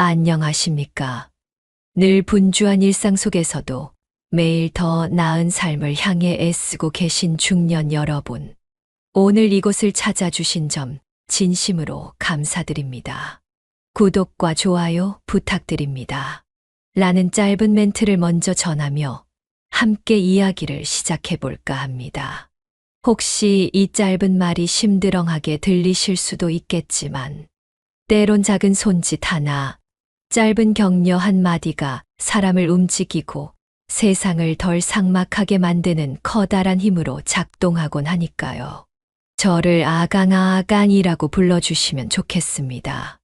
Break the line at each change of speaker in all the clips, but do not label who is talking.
안녕하십니까. 늘 분주한 일상 속에서도 매일 더 나은 삶을 향해 애쓰고 계신 중년 여러분. 오늘 이곳을 찾아주신 점 진심으로 감사드립니다. 구독과 좋아요 부탁드립니다. 라는 짧은 멘트를 먼저 전하며 함께 이야기를 시작해 볼까 합니다. 혹시 이 짧은 말이 심드렁하게 들리실 수도 있겠지만 때론 작은 손짓 하나, 짧은 격려 한마디가 사람을 움직이고 세상을 덜 삭막하게 만드는 커다란 힘으로 작동하곤 하니까요. 저를 아강이라고 불러주시면 좋겠습니다.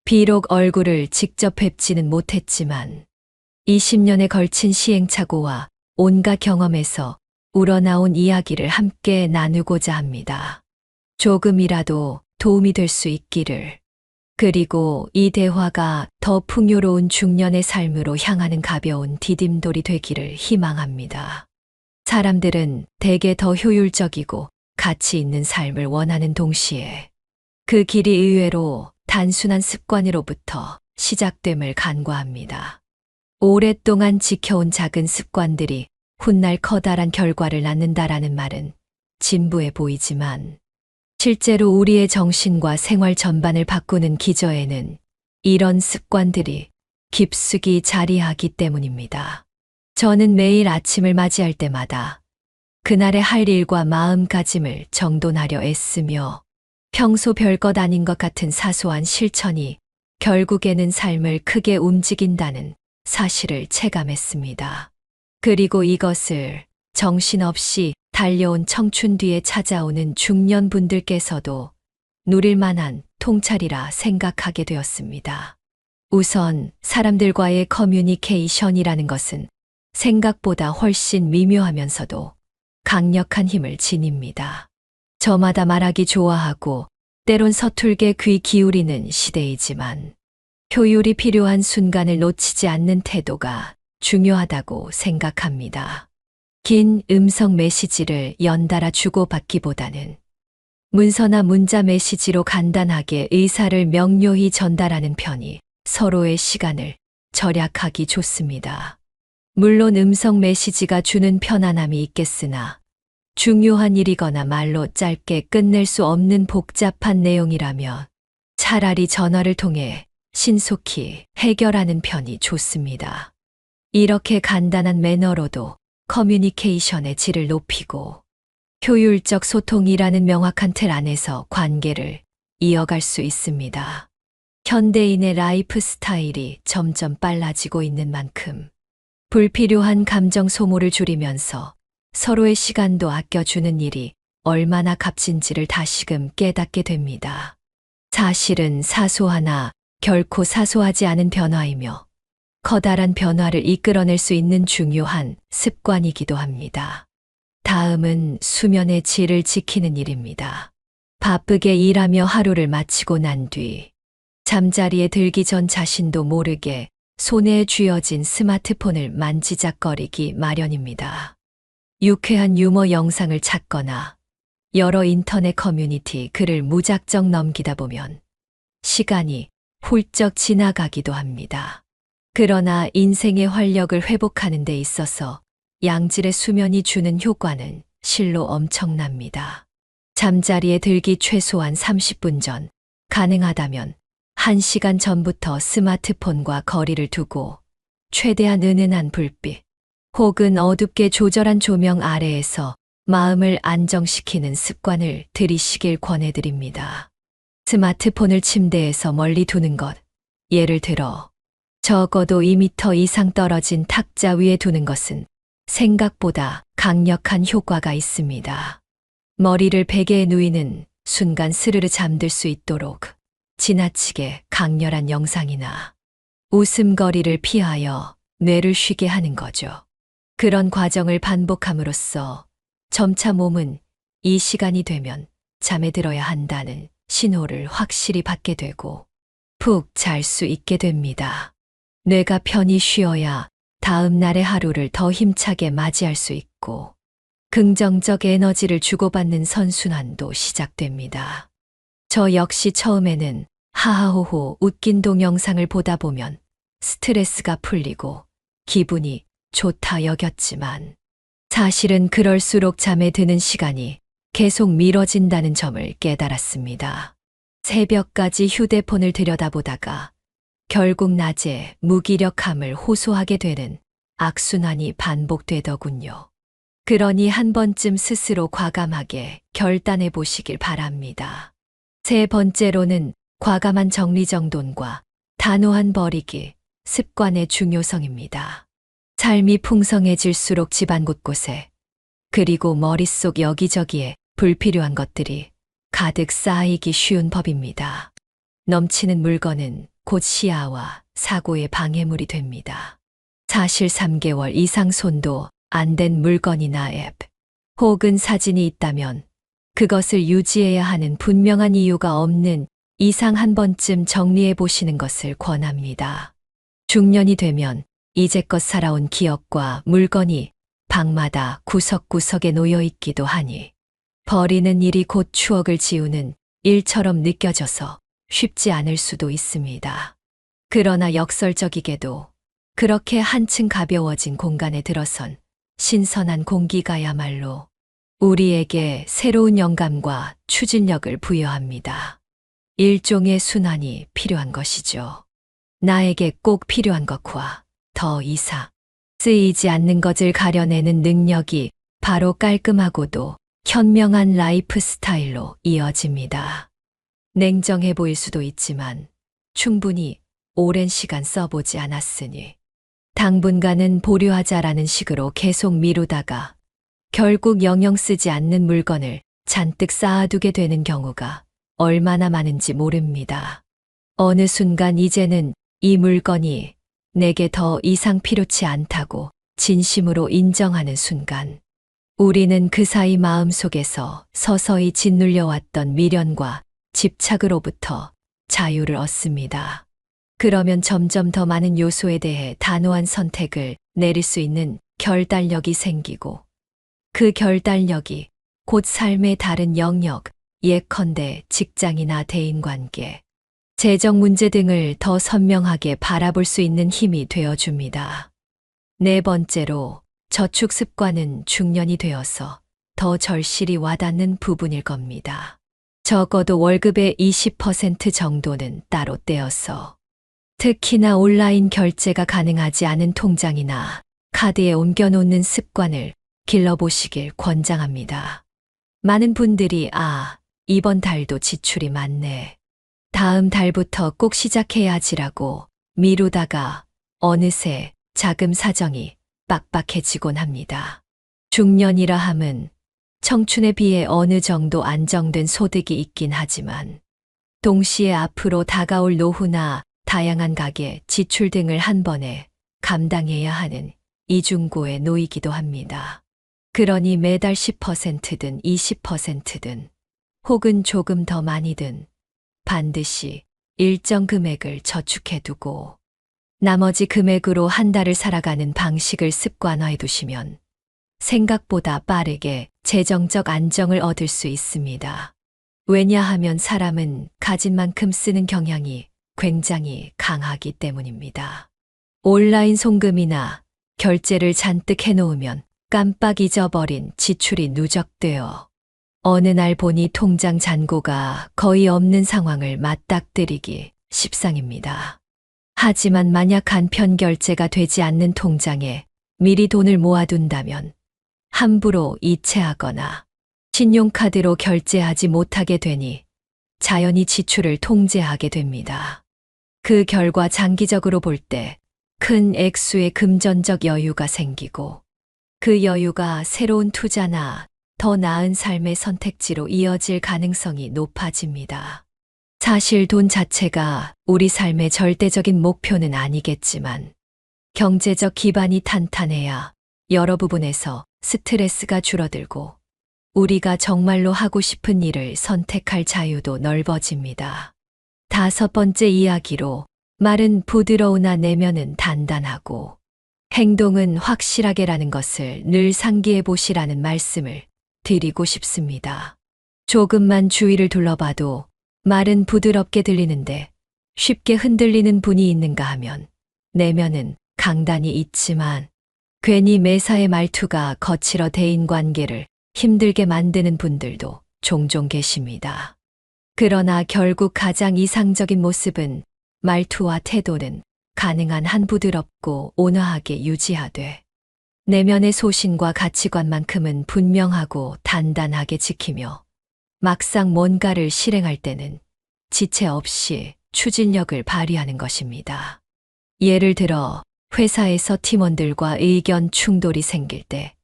비록 얼굴을 직접 뵙지는 못했지만 20년에 걸친 시행착오와 온갖 경험에서 우러나온 이야기를 함께 나누고자 합니다. 조금이라도 도움이 될 수 있기를. 그리고 이 대화가 더 풍요로운 중년의 삶으로 향하는 가벼운 디딤돌이 되기를 희망합니다. 사람들은 대개 더 효율적이고 가치 있는 삶을 원하는 동시에 그 길이 의외로 단순한 습관으로부터 시작됨을 간과합니다. 오랫동안 지켜온 작은 습관들이 훗날 커다란 결과를 낳는다라는 말은 진부해 보이지만 실제로 우리의 정신과 생활 전반을 바꾸는 기저에는 이런 습관들이 깊숙이 자리하기 때문입니다. 저는 매일 아침을 맞이할 때마다 그날의 할 일과 마음가짐을 정돈하려 애쓰며 평소 별것 아닌 것 같은 사소한 실천이 결국에는 삶을 크게 움직인다는 사실을 체감했습니다. 그리고 이것을 정신없이 달려온 청춘 뒤에 찾아오는 중년분들께서도 누릴 만한 통찰이라 생각하게 되었습니다. 우선 사람들과의 커뮤니케이션이라는 것은 생각보다 훨씬 미묘하면서도 강력한 힘을 지닙니다. 저마다 말하기 좋아하고 때론 서툴게 귀 기울이는 시대이지만 효율이 필요한 순간을 놓치지 않는 태도가 중요하다고 생각합니다. 긴 음성 메시지를 연달아 주고받기보다는 문서나 문자 메시지로 간단하게 의사를 명료히 전달하는 편이 서로의 시간을 절약하기 좋습니다. 물론 음성 메시지가 주는 편안함이 있겠으나 중요한 일이거나 말로 짧게 끝낼 수 없는 복잡한 내용이라면 차라리 전화를 통해 신속히 해결하는 편이 좋습니다. 이렇게 간단한 매너로도 커뮤니케이션의 질을 높이고 효율적 소통이라는 명확한 틀 안에서 관계를 이어갈 수 있습니다. 현대인의 라이프 스타일이 점점 빨라지고 있는 만큼 불필요한 감정 소모를 줄이면서 서로의 시간도 아껴주는 일이 얼마나 값진지를 다시금 깨닫게 됩니다. 사실은 사소하나 결코 사소하지 않은 변화이며 커다란 변화를 이끌어낼 수 있는 중요한 습관이기도 합니다. 다음은 수면의 질을 지키는 일입니다. 바쁘게 일하며 하루를 마치고 난 뒤 잠자리에 들기 전 자신도 모르게 손에 쥐어진 스마트폰을 만지작거리기 마련입니다. 유쾌한 유머 영상을 찾거나 여러 인터넷 커뮤니티 글을 무작정 넘기다 보면 시간이 훌쩍 지나가기도 합니다. 그러나 인생의 활력을 회복하는 데 있어서 양질의 수면이 주는 효과는 실로 엄청납니다. 잠자리에 들기 최소한 30분 전, 가능하다면 1시간 전부터 스마트폰과 거리를 두고 최대한 은은한 불빛 혹은 어둡게 조절한 조명 아래에서 마음을 안정시키는 습관을 들이시길 권해드립니다. 스마트폰을 침대에서 멀리 두는 것, 예를 들어 적어도 2m 이상 떨어진 탁자 위에 두는 것은 생각보다 강력한 효과가 있습니다. 머리를 베개에 누이는 순간 스르르 잠들 수 있도록 지나치게 강렬한 영상이나 웃음거리를 피하여 뇌를 쉬게 하는 거죠. 그런 과정을 반복함으로써 점차 몸은 이 시간이 되면 잠에 들어야 한다는 신호를 확실히 받게 되고 푹 잘 수 있게 됩니다. 뇌가 편히 쉬어야 다음 날의 하루를 더 힘차게 맞이할 수 있고 긍정적 에너지를 주고받는 선순환도 시작됩니다. 저 역시 처음에는 하하호호 웃긴 동영상을 보다 보면 스트레스가 풀리고 기분이 좋다 여겼지만 사실은 그럴수록 잠에 드는 시간이 계속 미뤄진다는 점을 깨달았습니다. 새벽까지 휴대폰을 들여다보다가 결국 낮에 무기력함을 호소하게 되는 악순환이 반복되더군요. 그러니 한 번쯤 스스로 과감하게 결단해 보시길 바랍니다. 세 번째로는 과감한 정리정돈과 단호한 버리기, 습관의 중요성입니다. 삶이 풍성해질수록 집안 곳곳에 그리고 머릿속 여기저기에 불필요한 것들이 가득 쌓이기 쉬운 법입니다. 넘치는 물건은 곧 시야와 사고의 방해물이 됩니다. 사실 3개월 이상 손도 안 된 물건이나 앱 혹은 사진이 있다면 그것을 유지해야 하는 분명한 이유가 없는 이상 한 번쯤 정리해 보시는 것을 권합니다. 중년이 되면 이제껏 살아온 기억과 물건이 방마다 구석구석에 놓여 있기도 하니 버리는 일이 곧 추억을 지우는 일처럼 느껴져서 쉽지 않을 수도 있습니다. 그러나 역설적이게도 그렇게 한층 가벼워진 공간에 들어선 신선한 공기가야말로 우리에게 새로운 영감과 추진력을 부여합니다. 일종의 순환이 필요한 것이죠. 나에게 꼭 필요한 것과 더 이상 쓰이지 않는 것을 가려내는 능력이 바로 깔끔하고도 현명한 라이프 스타일로 이어집니다. 냉정해 보일 수도 있지만 충분히 오랜 시간 써보지 않았으니 당분간은 보류하자라는 식으로 계속 미루다가 결국 영영 쓰지 않는 물건을 잔뜩 쌓아두게 되는 경우가 얼마나 많은지 모릅니다. 어느 순간 이제는 이 물건이 내게 더 이상 필요치 않다고 진심으로 인정하는 순간 우리는 그 사이 마음속에서 서서히 짓눌려왔던 미련과 집착으로부터 자유를 얻습니다. 그러면 점점 더 많은 요소에 대해 단호한 선택을 내릴 수 있는 결단력이 생기고 그 결단력이 곧 삶의 다른 영역, 예컨대 직장이나 대인관계, 재정 문제 등을 더 선명하게 바라볼 수 있는 힘이 되어줍니다. 네 번째로 저축 습관은 중년이 되어서 더 절실히 와닿는 부분일 겁니다. 적어도 월급의 20% 정도는 따로 떼어서 특히나 온라인 결제가 가능하지 않은 통장이나 카드에 옮겨놓는 습관을 길러보시길 권장합니다. 많은 분들이 이번 달도 지출이 많네. 다음 달부터 꼭 시작해야지라고 미루다가 어느새 자금 사정이 빡빡해지곤 합니다. 중년이라 함은 청춘에 비해 어느 정도 안정된 소득이 있긴 하지만 동시에 앞으로 다가올 노후나 다양한 가계, 지출 등을 한 번에 감당해야 하는 이중고에 놓이기도 합니다. 그러니 매달 10%든 20%든 혹은 조금 더 많이든 반드시 일정 금액을 저축해두고 나머지 금액으로 한 달을 살아가는 방식을 습관화해 두시면 생각보다 빠르게 재정적 안정을 얻을 수 있습니다. 왜냐하면 사람은 가진 만큼 쓰는 경향이 굉장히 강하기 때문입니다. 온라인 송금이나 결제를 잔뜩 해놓으면 깜빡 잊어버린 지출이 누적되어 어느 날 보니 통장 잔고가 거의 없는 상황을 맞닥뜨리기 십상입니다. 하지만 만약 간편 결제가 되지 않는 통장에 미리 돈을 모아둔다면 함부로 이체하거나 신용카드로 결제하지 못하게 되니 자연히 지출을 통제하게 됩니다. 그 결과 장기적으로 볼 때 큰 액수의 금전적 여유가 생기고 그 여유가 새로운 투자나 더 나은 삶의 선택지로 이어질 가능성이 높아집니다. 사실 돈 자체가 우리 삶의 절대적인 목표는 아니겠지만 경제적 기반이 탄탄해야 여러 부분에서 스트레스가 줄어들고 우리가 정말로 하고 싶은 일을 선택할 자유도 넓어집니다. 다섯 번째 이야기로 말은 부드러우나 내면은 단단하고 행동은 확실하게라는 것을 늘 상기해 보시라는 말씀을 드리고 싶습니다. 조금만 주위를 둘러봐도 말은 부드럽게 들리는데 쉽게 흔들리는 분이 있는가 하면 내면은 강단이 있지만 괜히 매사의 말투가 거칠어 대인관계를 힘들게 만드는 분들도 종종 계십니다. 그러나 결국 가장 이상적인 모습은 말투와 태도는 가능한 한 부드럽고 온화하게 유지하되 내면의 소신과 가치관만큼은 분명하고 단단하게 지키며 막상 뭔가를 실행할 때는 지체 없이 추진력을 발휘하는 것입니다. 예를 들어 회사에서 팀원들과 의견 충돌이 생길 때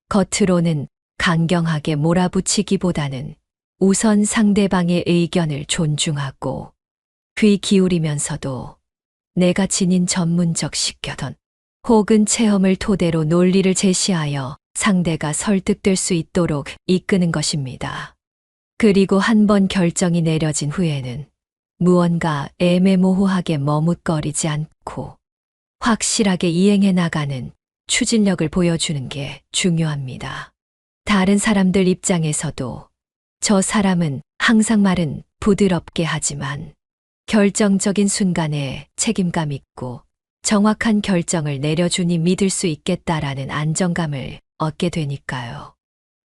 겉으로는 강경하게 몰아붙이기보다는 우선 상대방의 의견을 존중하고 귀 기울이면서도 내가 지닌 전문적 식견 혹은 체험을 토대로 논리를 제시하여 상대가 설득될 수 있도록 이끄는 것입니다. 그리고 한 번 결정이 내려진 후에는 무언가 애매모호하게 머뭇거리지 않고 확실하게 이행해 나가는 추진력을 보여주는 게 중요합니다. 다른 사람들 입장에서도 저 사람은 항상 말은 부드럽게 하지만 결정적인 순간에 책임감 있고 정확한 결정을 내려주니 믿을 수 있겠다라는 안정감을 얻게 되니까요.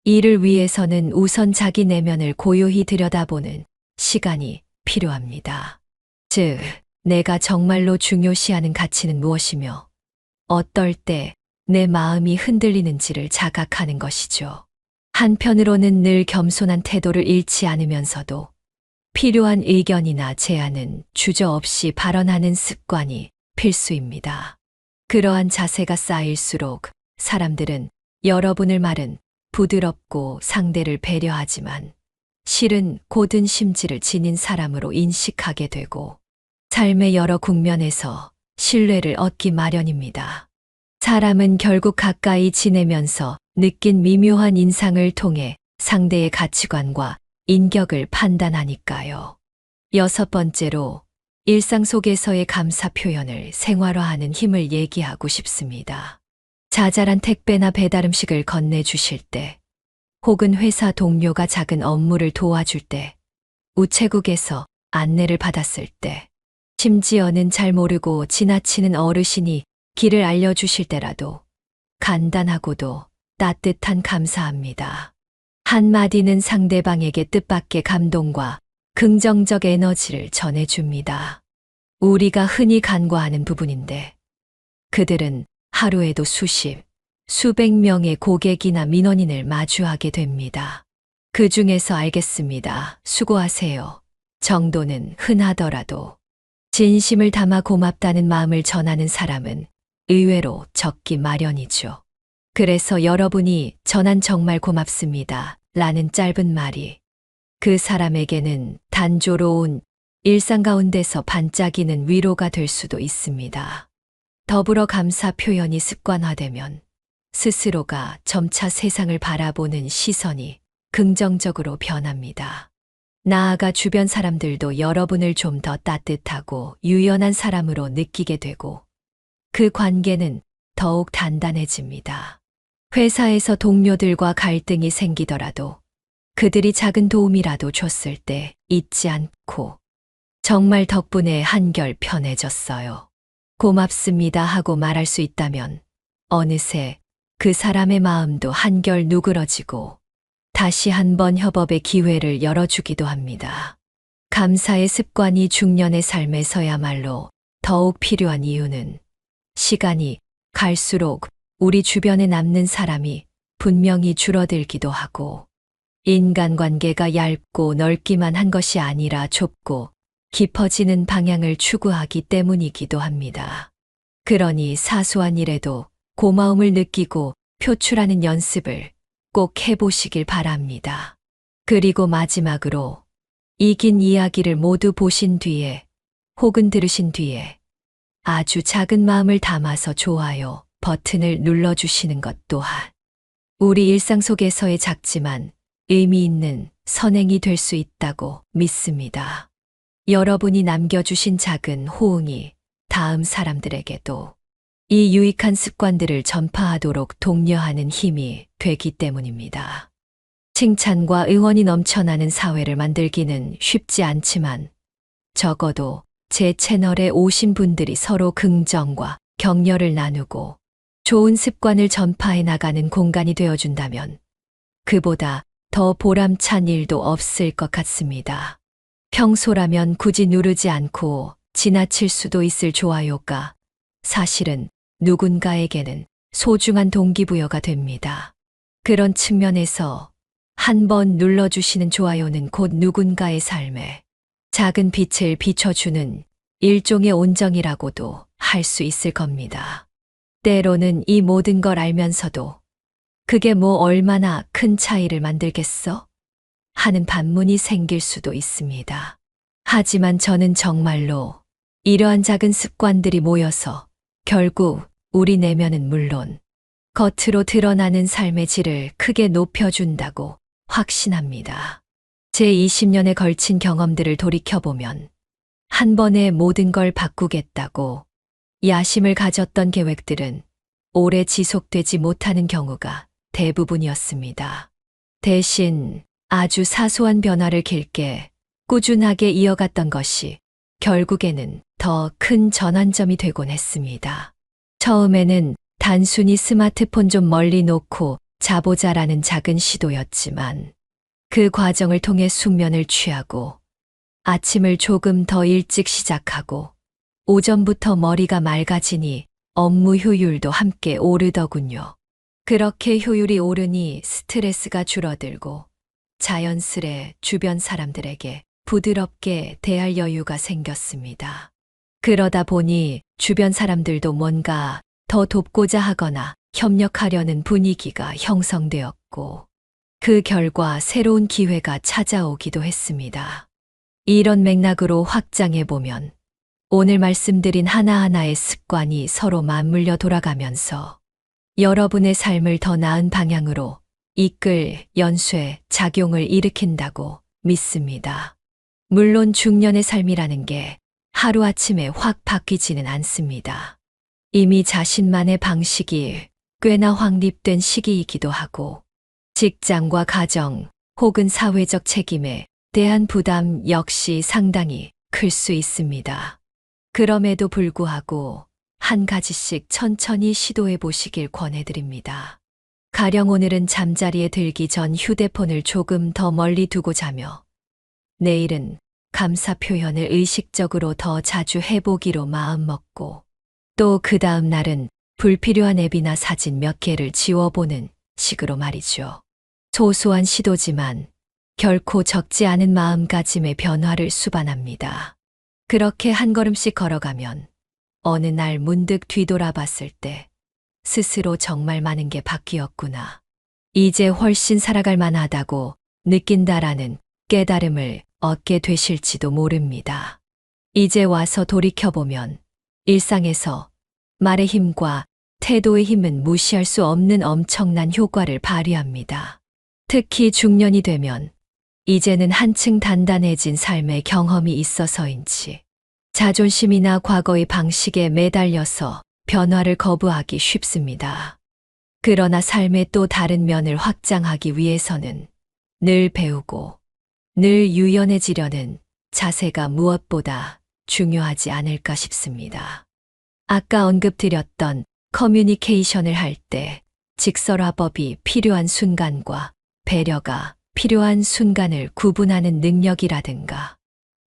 이를 위해서는 우선 자기 내면을 고요히 들여다보는 시간이 필요합니다. 즉, 내가 정말로 중요시하는 가치는 무엇이며 어떨 때 내 마음이 흔들리는지를 자각하는 것이죠. 한편으로는 늘 겸손한 태도를 잃지 않으면서도 필요한 의견이나 제안은 주저없이 발언하는 습관이 필수입니다. 그러한 자세가 쌓일수록 사람들은 여러분의 말은 부드럽고 상대를 배려하지만 실은 고든 심지를 지닌 사람으로 인식하게 되고 삶의 여러 국면에서 신뢰를 얻기 마련입니다. 사람은 결국 가까이 지내면서 느낀 미묘한 인상을 통해 상대의 가치관과 인격을 판단하니까요. 6번째로 일상 속에서의 감사 표현을 생활화하는 힘을 얘기하고 싶습니다. 자잘한 택배나 배달 음식을 건네주실 때, 혹은 회사 동료가 작은 업무를 도와줄 때, 우체국에서 안내를 받았을 때, 심지어는 잘 모르고 지나치는 어르신이 길을 알려주실 때라도 간단하고도 따뜻한 감사합니다. 한마디는 상대방에게 뜻밖의 감동과 긍정적 에너지를 전해줍니다. 우리가 흔히 간과하는 부분인데 그들은 하루에도 수백 명의 고객이나 민원인을 마주하게 됩니다. 그 중에서 알겠습니다. 수고하세요. 정도는 흔하더라도 진심을 담아 고맙다는 마음을 전하는 사람은 의외로 적기 마련이죠. 그래서 여러분이 전한 정말 고맙습니다. 라는 짧은 말이 그 사람에게는 단조로운 일상 가운데서 반짝이는 위로가 될 수도 있습니다. 더불어 감사 표현이 습관화되면 스스로가 점차 세상을 바라보는 시선이 긍정적으로 변합니다. 나아가 주변 사람들도 여러분을 좀 더 따뜻하고 유연한 사람으로 느끼게 되고 그 관계는 더욱 단단해집니다. 회사에서 동료들과 갈등이 생기더라도 그들이 작은 도움이라도 줬을 때 잊지 않고 정말 덕분에 한결 편해졌어요. 고맙습니다 하고 말할 수 있다면 어느새 그 사람의 마음도 한결 누그러지고 다시 한번 협업의 기회를 열어주기도 합니다. 감사의 습관이 중년의 삶에서야말로 더욱 필요한 이유는 시간이 갈수록 우리 주변에 남는 사람이 분명히 줄어들기도 하고 인간관계가 얇고 넓기만 한 것이 아니라 좁고 깊어지는 방향을 추구하기 때문이기도 합니다. 그러니 사소한 일에도 고마움을 느끼고 표출하는 연습을 꼭 해보시길 바랍니다. 그리고 마지막으로 이 긴 이야기를 모두 보신 뒤에 혹은 들으신 뒤에 아주 작은 마음을 담아서 좋아요 버튼을 눌러주시는 것 또한 우리 일상 속에서의 작지만 의미 있는 선행이 될 수 있다고 믿습니다. 여러분이 남겨주신 작은 호응이 다음 사람들에게도 이 유익한 습관들을 전파하도록 독려하는 힘이 되기 때문입니다. 칭찬과 응원이 넘쳐나는 사회를 만들기는 쉽지 않지만 적어도 제 채널에 오신 분들이 서로 긍정과 격려를 나누고 좋은 습관을 전파해 나가는 공간이 되어준다면 그보다 더 보람찬 일도 없을 것 같습니다. 평소라면 굳이 누르지 않고 지나칠 수도 있을 좋아요가 사실은 누군가에게는 소중한 동기부여가 됩니다. 그런 측면에서 한번 눌러주시는 좋아요는 곧 누군가의 삶에 작은 빛을 비춰주는 일종의 온정이라고도 할 수 있을 겁니다. 때로는 이 모든 걸 알면서도 그게 뭐 얼마나 큰 차이를 만들겠어? 하는 반문이 생길 수도 있습니다. 하지만 저는 정말로 이러한 작은 습관들이 모여서 결국 우리 내면은 물론 겉으로 드러나는 삶의 질을 크게 높여준다고 확신합니다. 제 20년에 걸친 경험들을 돌이켜보면 한 번에 모든 걸 바꾸겠다고 야심을 가졌던 계획들은 오래 지속되지 못하는 경우가 대부분이었습니다. 대신 아주 사소한 변화를 길게 꾸준하게 이어갔던 것이 결국에는 더 큰 전환점이 되곤 했습니다. 처음에는 단순히 스마트폰 좀 멀리 놓고 자보자라는 작은 시도였지만 그 과정을 통해 숙면을 취하고 아침을 조금 더 일찍 시작하고 오전부터 머리가 맑아지니 업무 효율도 함께 오르더군요. 그렇게 효율이 오르니 스트레스가 줄어들고 자연스레 주변 사람들에게 부드럽게 대할 여유가 생겼습니다. 그러다 보니 주변 사람들도 뭔가 더 돕고자 하거나 협력하려는 분위기가 형성되었고 그 결과 새로운 기회가 찾아오기도 했습니다. 이런 맥락으로 확장해 보면 오늘 말씀드린 하나하나의 습관이 서로 맞물려 돌아가면서 여러분의 삶을 더 나은 방향으로 이끌 연쇄 작용을 일으킨다고 믿습니다. 물론 중년의 삶이라는 게 하루아침에 확 바뀌지는 않습니다. 이미 자신만의 방식이 꽤나 확립된 시기이기도 하고 직장과 가정 혹은 사회적 책임에 대한 부담 역시 상당히 클 수 있습니다. 그럼에도 불구하고 한 가지씩 천천히 시도해 보시길 권해드립니다. 가령 오늘은 잠자리에 들기 전 휴대폰을 조금 더 멀리 두고 자며 내일은 감사 표현을 의식적으로 더 자주 해보기로 마음먹고 또 그 다음 날은 불필요한 앱이나 사진 몇 개를 지워보는 식으로 말이죠. 소소한 시도지만 결코 적지 않은 마음가짐의 변화를 수반합니다. 그렇게 한 걸음씩 걸어가면 어느 날 문득 뒤돌아봤을 때 스스로 정말 많은 게 바뀌었구나. 이제 훨씬 살아갈 만하다고 느낀다라는 깨달음을 얻게 되실지도 모릅니다. 이제 와서 돌이켜보면 일상에서 말의 힘과 태도의 힘은 무시할 수 없는 엄청난 효과를 발휘합니다. 특히 중년이 되면 이제는 한층 단단해진 삶의 경험이 있어서인지 자존심이나 과거의 방식에 매달려서 변화를 거부하기 쉽습니다. 그러나 삶의 또 다른 면을 확장하기 위해서는 늘 배우고 늘 유연해지려는 자세가 무엇보다 중요하지 않을까 싶습니다. 아까 언급드렸던 커뮤니케이션을 할 때 직설화법이 필요한 순간과 배려가 필요한 순간을 구분하는 능력이라든가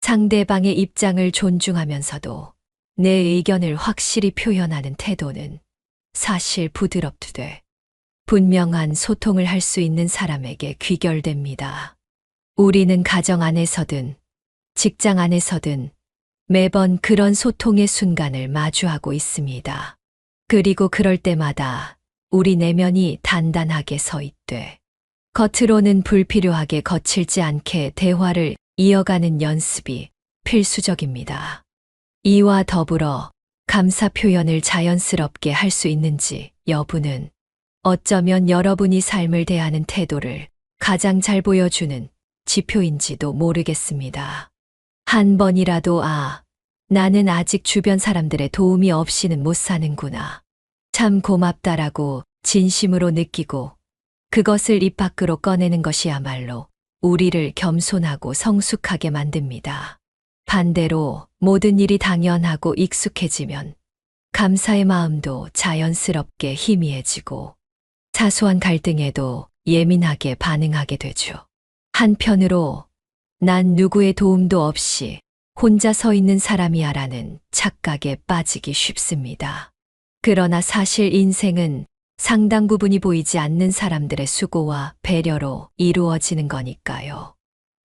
상대방의 입장을 존중하면서도 내 의견을 확실히 표현하는 태도는 사실 부드럽되 분명한 소통을 할 수 있는 사람에게 귀결됩니다. 우리는 가정 안에서든 직장 안에서든 매번 그런 소통의 순간을 마주하고 있습니다. 그리고 그럴 때마다 우리 내면이 단단하게 서 있되 겉으로는 불필요하게 거칠지 않게 대화를 이어가는 연습이 필수적입니다. 이와 더불어 감사 표현을 자연스럽게 할 수 있는지 여부는 어쩌면 여러분이 삶을 대하는 태도를 가장 잘 보여주는 지표인지도 모르겠습니다. 한 번이라도 나는 아직 주변 사람들의 도움이 없이는 못 사는구나. 참 고맙다라고 진심으로 느끼고 그것을 입 밖으로 꺼내는 것이야말로 우리를 겸손하고 성숙하게 만듭니다. 반대로 모든 일이 당연하고 익숙해지면 감사의 마음도 자연스럽게 희미해지고 사소한 갈등에도 예민하게 반응하게 되죠. 한편으로 난 누구의 도움도 없이 혼자 서 있는 사람이야라는 착각에 빠지기 쉽습니다. 그러나 사실 인생은 상당 부분이 보이지 않는 사람들의 수고와 배려로 이루어지는 거니까요.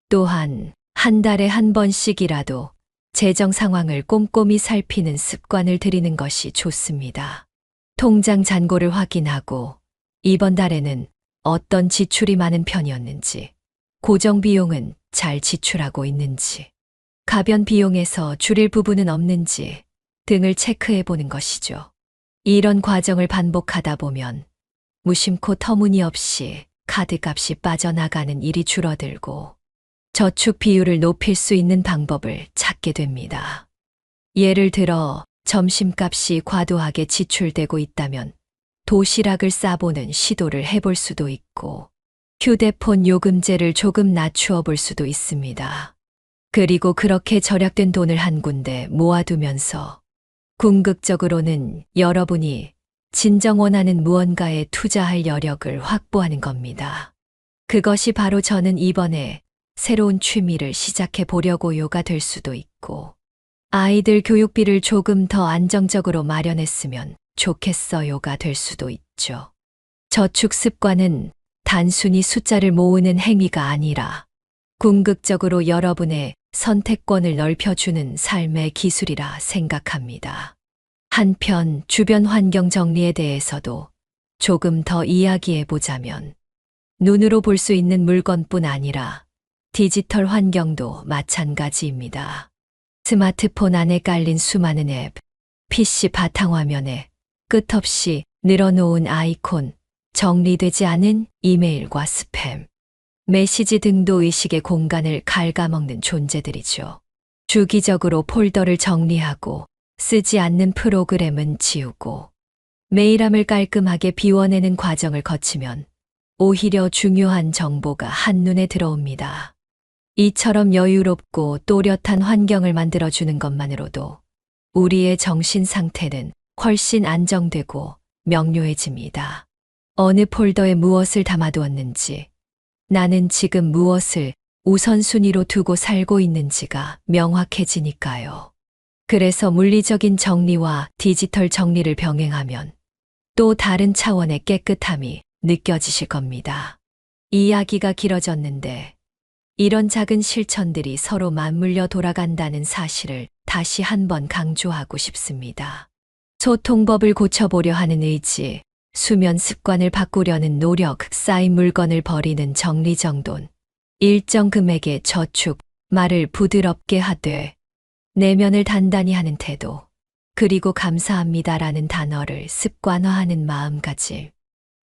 또한 한 달에 한 번씩이라도 재정 상황을 꼼꼼히 살피는 습관을 들이는 것이 좋습니다. 통장 잔고를 확인하고 이번 달에는 어떤 지출이 많은 편이었는지, 고정 비용은 잘 지출하고 있는지, 가변 비용에서 줄일 부분은 없는지 등을 체크해 보는 것이죠. 이런 과정을 반복하다 보면 무심코 터무니없이 카드값이 빠져나가는 일이 줄어들고 저축 비율을 높일 수 있는 방법을 찾게 됩니다. 예를 들어 점심값이 과도하게 지출되고 있다면 도시락을 싸보는 시도를 해볼 수도 있고 휴대폰 요금제를 조금 낮추어 볼 수도 있습니다. 그리고 그렇게 절약된 돈을 한 군데 모아두면서 궁극적으로는 여러분이 진정 원하는 무언가에 투자할 여력을 확보하는 겁니다. 그것이 바로 저는 이번에 새로운 취미를 시작해 보려고요가 될 수도 있고, 아이들 교육비를 조금 더 안정적으로 마련했으면 좋겠어요가 될 수도 있죠. 저축 습관은 단순히 숫자를 모으는 행위가 아니라 궁극적으로 여러분의 선택권을 넓혀주는 삶의 기술이라 생각합니다. 한편 주변 환경 정리에 대해서도 조금 더 이야기해 보자면 눈으로 볼 수 있는 물건뿐 아니라 디지털 환경도 마찬가지입니다. 스마트폰 안에 깔린 수많은 앱, PC 바탕화면에 끝없이 늘어놓은 아이콘, 정리되지 않은 이메일과 스팸, 메시지 등도 의식의 공간을 갉아먹는 존재들이죠. 주기적으로 폴더를 정리하고 쓰지 않는 프로그램은 지우고 메일함을 깔끔하게 비워내는 과정을 거치면 오히려 중요한 정보가 한눈에 들어옵니다. 이처럼 여유롭고 또렷한 환경을 만들어주는 것만으로도 우리의 정신 상태는 훨씬 안정되고 명료해집니다. 어느 폴더에 무엇을 담아두었는지, 나는 지금 무엇을 우선순위로 두고 살고 있는지가 명확해지니까요. 그래서 물리적인 정리와 디지털 정리를 병행하면 또 다른 차원의 깨끗함이 느껴지실 겁니다. 이야기가 길어졌는데 이런 작은 실천들이 서로 맞물려 돌아간다는 사실을 다시 한번 강조하고 싶습니다. 소통법을 고쳐보려 하는 의지, 수면 습관을 바꾸려는 노력, 쌓인 물건을 버리는 정리정돈, 일정 금액의 저축, 말을 부드럽게 하되 내면을 단단히 하는 태도, 그리고 감사합니다라는 단어를 습관화하는 마음가짐.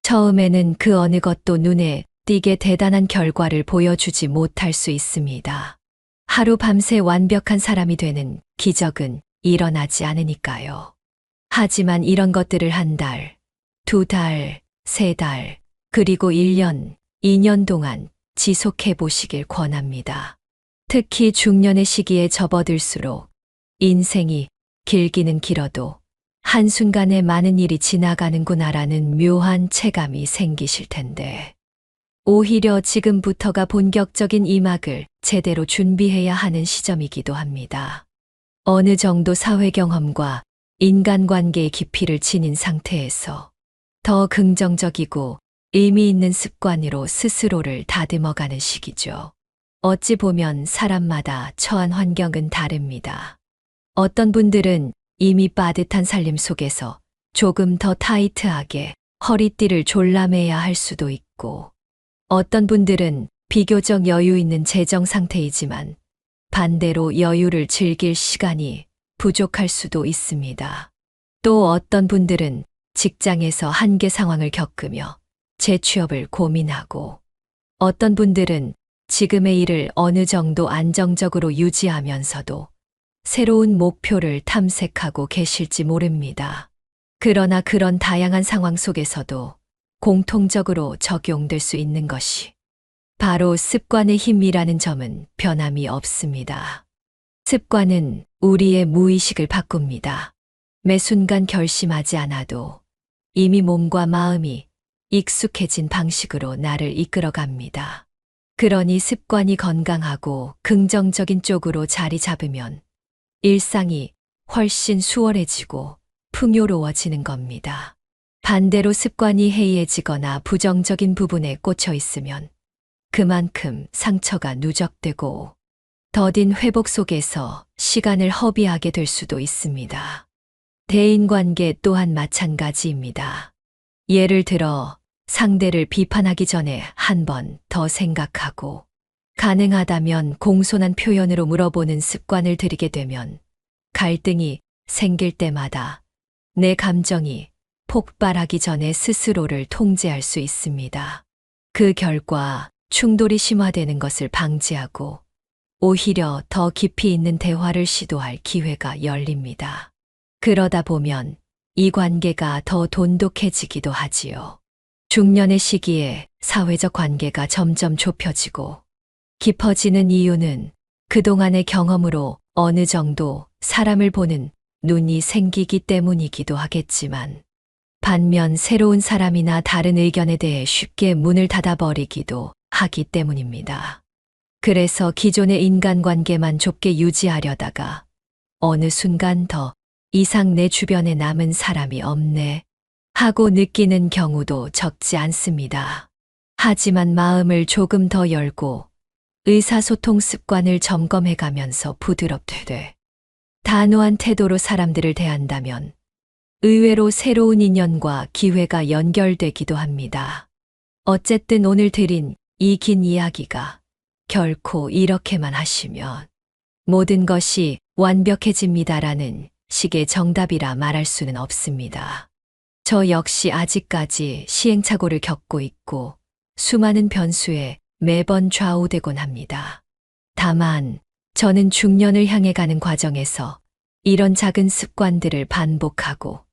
처음에는 그 어느 것도 눈에 띄게 대단한 결과를 보여주지 못할 수 있습니다. 하루 밤새 완벽한 사람이 되는 기적은 일어나지 않으니까요. 하지만 이런 것들을 한 달, 두 달, 세 달, 그리고 1년, 2년 동안 지속해 보시길 권합니다. 특히 중년의 시기에 접어들수록 인생이 길기는 길어도 한순간에 많은 일이 지나가는구나라는 묘한 체감이 생기실 텐데, 오히려 지금부터가 본격적인 이막을 제대로 준비해야 하는 시점이기도 합니다. 어느 정도 사회 경험과 인간관계의 깊이를 지닌 상태에서 더 긍정적이고 의미 있는 습관으로 스스로를 다듬어가는 시기죠. 어찌 보면 사람마다 처한 환경은 다릅니다. 어떤 분들은 이미 빠듯한 살림 속에서 조금 더 타이트하게 허리띠를 졸라매야 할 수도 있고, 어떤 분들은 비교적 여유 있는 재정 상태이지만 반대로 여유를 즐길 시간이 부족할 수도 있습니다. 또 어떤 분들은 직장에서 한계 상황을 겪으며 재취업을 고민하고, 어떤 분들은 지금의 일을 어느 정도 안정적으로 유지하면서도 새로운 목표를 탐색하고 계실지 모릅니다. 그러나 그런 다양한 상황 속에서도 공통적으로 적용될 수 있는 것이 바로 습관의 힘이라는 점은 변함이 없습니다. 습관은 우리의 무의식을 바꿉니다. 매 순간 결심하지 않아도 이미 몸과 마음이 익숙해진 방식으로 나를 이끌어갑니다. 그러니 습관이 건강하고 긍정적인 쪽으로 자리 잡으면 일상이 훨씬 수월해지고 풍요로워지는 겁니다. 반대로 습관이 해이해지거나 부정적인 부분에 꽂혀 있으면 그만큼 상처가 누적되고 더딘 회복 속에서 시간을 허비하게 될 수도 있습니다. 대인관계 또한 마찬가지입니다. 예를 들어 상대를 비판하기 전에 한 번 더 생각하고 가능하다면 공손한 표현으로 물어보는 습관을 들이게 되면 갈등이 생길 때마다 내 감정이 폭발하기 전에 스스로를 통제할 수 있습니다. 그 결과 충돌이 심화되는 것을 방지하고 오히려 더 깊이 있는 대화를 시도할 기회가 열립니다. 그러다 보면 이 관계가 더 돈독해지기도 하지요. 중년의 시기에 사회적 관계가 점점 좁혀지고 깊어지는 이유는 그동안의 경험으로 어느 정도 사람을 보는 눈이 생기기 때문이기도 하겠지만 반면 새로운 사람이나 다른 의견에 대해 쉽게 문을 닫아버리기도 하기 때문입니다. 그래서 기존의 인간관계만 좁게 유지하려다가 어느 순간 더 이상 내 주변에 남은 사람이 없네 하고 느끼는 경우도 적지 않습니다. 하지만 마음을 조금 더 열고 의사소통 습관을 점검해가면서 부드럽되 단호한 태도로 사람들을 대한다면 의외로 새로운 인연과 기회가 연결되기도 합니다. 어쨌든 오늘 드린 이 긴 이야기가 결코 이렇게만 하시면 모든 것이 완벽해집니다라는 식의 정답이라 말할 수는 없습니다. 저 역시 아직까지 시행착오를 겪고 있고 수많은 변수에 매번 좌우되곤 합니다. 다만 저는 중년을 향해 가는 과정에서 이런 작은 습관들을 반복하고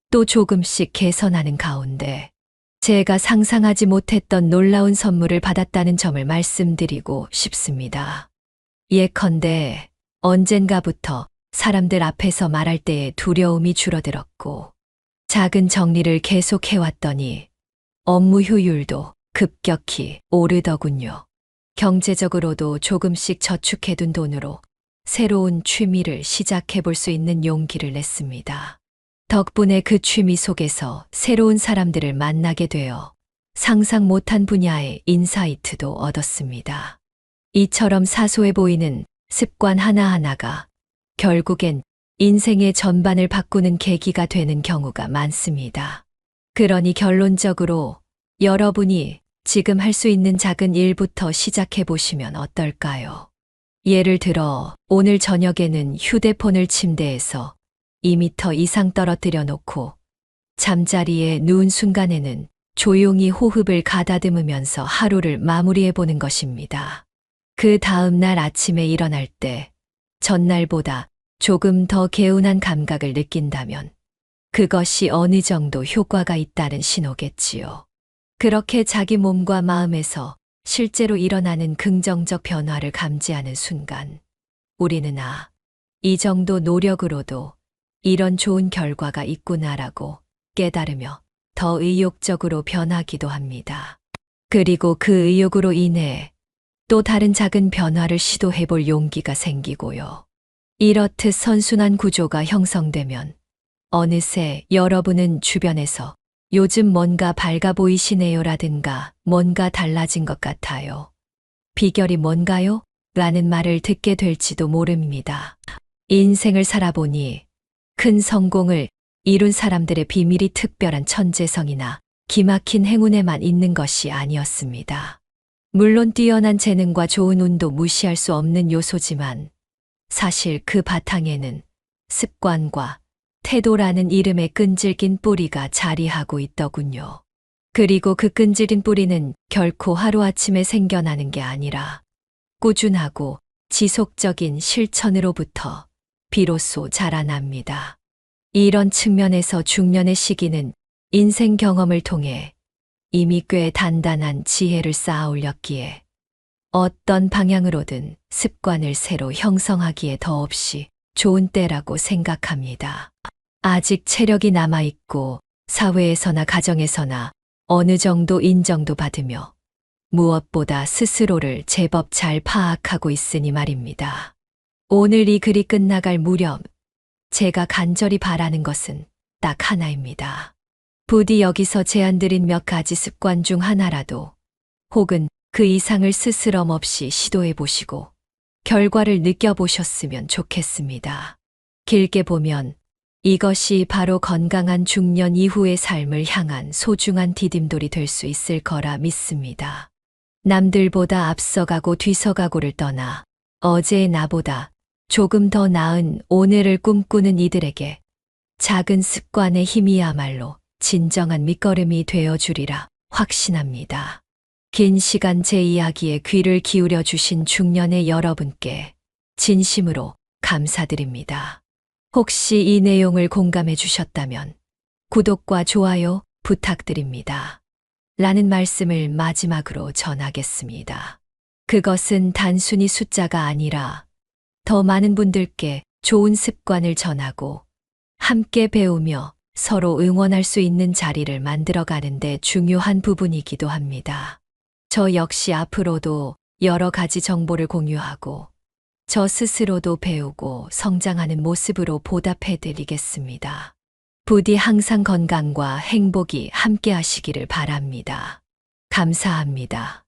또 조금씩 개선하는 가운데 제가 상상하지 못했던 놀라운 선물을 받았다는 점을 말씀드리고 싶습니다. 예컨대 언젠가부터 사람들 앞에서 말할 때의 두려움이 줄어들었고 작은 정리를 계속 해왔더니 업무 효율도 급격히 오르더군요. 경제적으로도 조금씩 저축해둔 돈으로 새로운 취미를 시작해볼 수 있는 용기를 냈습니다. 덕분에 그 취미 속에서 새로운 사람들을 만나게 되어 상상 못한 분야의 인사이트도 얻었습니다. 이처럼 사소해 보이는 습관 하나하나가 결국엔 인생의 전반을 바꾸는 계기가 되는 경우가 많습니다. 그러니 결론적으로 여러분이 지금 할 수 있는 작은 일부터 시작해 보시면 어떨까요? 예를 들어 오늘 저녁에는 휴대폰을 침대에서 2m 이상 떨어뜨려 놓고 잠자리에 누운 순간에는 조용히 호흡을 가다듬으면서 하루를 마무리해 보는 것입니다. 그 다음 날 아침에 일어날 때 전날보다 조금 더 개운한 감각을 느낀다면 그것이 어느 정도 효과가 있다는 신호겠지요. 그렇게 자기 몸과 마음에서 실제로 일어나는 긍정적 변화를 감지하는 순간 우리는 이 정도 노력으로도 이런 좋은 결과가 있구나라고 깨달으며 더 의욕적으로 변하기도 합니다. 그리고 그 의욕으로 인해 또 다른 작은 변화를 시도해 볼 용기가 생기고요. 이렇듯 선순환 구조가 형성되면 어느새 여러분은 주변에서 요즘 뭔가 밝아 보이시네요라든가 뭔가 달라진 것 같아요. 비결이 뭔가요? 라는 말을 듣게 될지도 모릅니다. 인생을 살아보니 큰 성공을 이룬 사람들의 비밀이 특별한 천재성이나 기막힌 행운에만 있는 것이 아니었습니다. 물론 뛰어난 재능과 좋은 운도 무시할 수 없는 요소지만 사실 그 바탕에는 습관과 태도라는 이름의 끈질긴 뿌리가 자리하고 있더군요. 그리고 그 끈질긴 뿌리는 결코 하루아침에 생겨나는 게 아니라 꾸준하고 지속적인 실천으로부터 비로소 자라납니다. 이런 측면에서 중년의 시기는 인생 경험을 통해 이미 꽤 단단한 지혜를 쌓아 올렸기에 어떤 방향으로든 습관을 새로 형성하기에 더없이 좋은 때라고 생각합니다. 아직 체력이 남아있고 사회에서나 가정에서나 어느 정도 인정도 받으며 무엇보다 스스로를 제법 잘 파악하고 있으니 말입니다. 오늘 이 글이 끝나갈 무렵 제가 간절히 바라는 것은 딱 하나입니다. 부디 여기서 제안드린 몇 가지 습관 중 하나라도 혹은 그 이상을 스스럼 없이 시도해 보시고 결과를 느껴보셨으면 좋겠습니다. 길게 보면 이것이 바로 건강한 중년 이후의 삶을 향한 소중한 디딤돌이 될 수 있을 거라 믿습니다. 남들보다 앞서가고 뒤서가고를 떠나 어제의 나보다 조금 더 나은 오늘을 꿈꾸는 이들에게 작은 습관의 힘이야말로 진정한 밑거름이 되어 주리라 확신합니다. 긴 시간 제 이야기에 귀를 기울여 주신 중년의 여러분께 진심으로 감사드립니다. 혹시 이 내용을 공감해 주셨다면 구독과 좋아요 부탁드립니다. 라는 말씀을 마지막으로 전하겠습니다. 그것은 단순히 숫자가 아니라 더 많은 분들께 좋은 습관을 전하고 함께 배우며 서로 응원할 수 있는 자리를 만들어가는데 중요한 부분이기도 합니다. 저 역시 앞으로도 여러 가지 정보를 공유하고 저 스스로도 배우고 성장하는 모습으로 보답해 드리겠습니다. 부디 항상 건강과 행복이 함께 하시기를 바랍니다. 감사합니다.